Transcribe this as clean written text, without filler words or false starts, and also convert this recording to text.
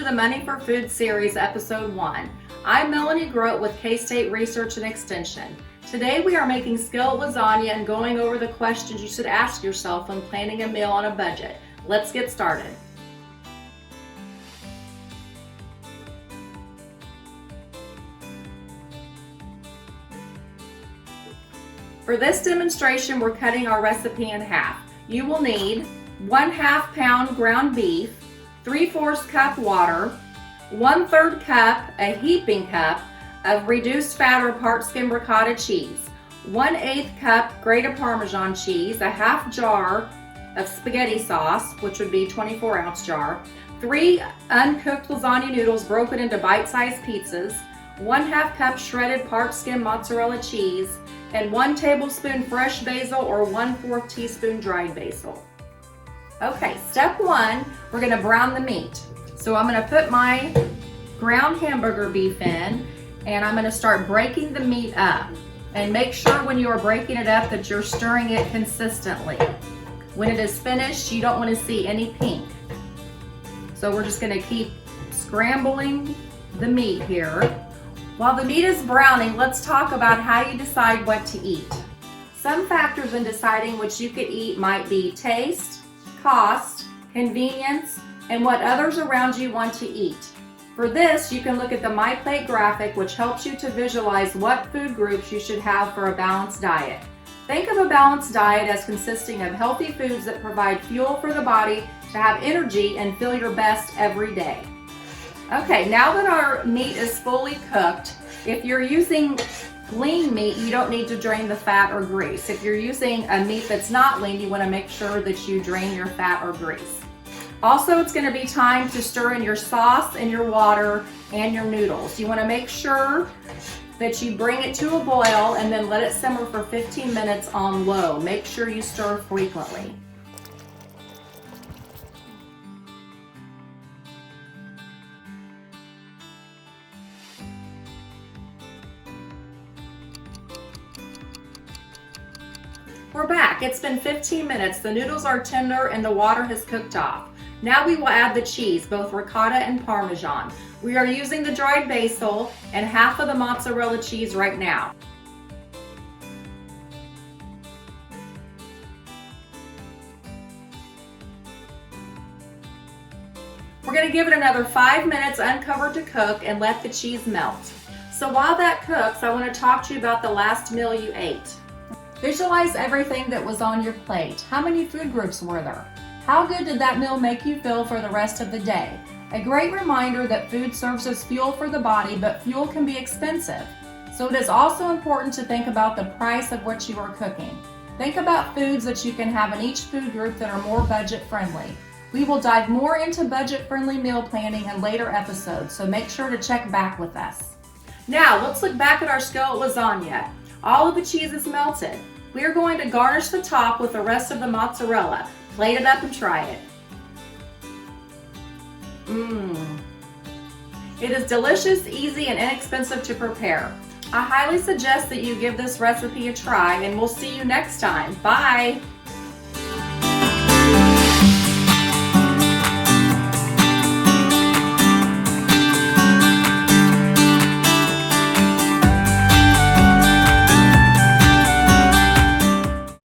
the Money for Food series, episode 1. I'm Melanie Grote with K-State Research and Extension. Today we are making skillet lasagna and going over the questions you should ask yourself when planning a meal on a budget. Let's get started. For this demonstration, we're cutting our recipe in half. You will need 1/2 pound ground beef, 3/4 cup water, 1/3 cup, a heaping cup, of reduced fat or part skim ricotta cheese, 1/8 cup grated Parmesan cheese, a half jar of spaghetti sauce, which would be 24-ounce jar, 3 uncooked lasagna noodles broken into bite-sized pizzas, 1/2 cup shredded part skim mozzarella cheese, and 1 tablespoon fresh basil or 1/4 teaspoon dried basil. Okay, step 1, we're gonna brown the meat. So I'm gonna put my ground hamburger beef in, and I'm gonna start breaking the meat up. And make sure when you are breaking it up that you're stirring it consistently. When it is finished, you don't wanna see any pink. So we're just gonna keep scrambling the meat here. While the meat is browning, let's talk about how you decide what to eat. Some factors in deciding what you could eat might be taste, cost, convenience, and what others around you want to eat. For this, you can look at the MyPlate graphic, which helps you to visualize what food groups you should have for a balanced diet. Think of a balanced diet as consisting of healthy foods that provide fuel for the body to have energy and feel your best every day. Okay, now that our meat is fully cooked, if you're using lean meat, you don't need to drain the fat or grease. If you're using a meat that's not lean, you want to make sure that you drain your fat or grease. Also, it's going to be time to stir in your sauce and your water and your noodles. You want to make sure that you bring it to a boil and then let it simmer for 15 minutes on low. Make sure you stir frequently. We're back. It's been 15 minutes. The noodles are tender and the water has cooked off. Now we will add the cheese, both ricotta and Parmesan. We are using the dried basil and half of the mozzarella cheese right now. We're going to give it another 5 minutes uncovered to cook and let the cheese melt. So while that cooks, I want to talk to you about the last meal you ate. Visualize everything that was on your plate. How many food groups were there? How good did that meal make you feel for the rest of the day? A great reminder that food serves as fuel for the body, but fuel can be expensive. So it is also important to think about the price of what you are cooking. Think about foods that you can have in each food group that are more budget friendly. We will dive more into budget friendly meal planning in later episodes, so make sure to check back with us. Now let's look back at our skillet lasagna. All of the cheese is melted. We are going to garnish the top with the rest of the mozzarella. Plate it up and try it. It is delicious, easy, and inexpensive to prepare. I highly suggest that you give this recipe a try, and we'll see you next time. Bye!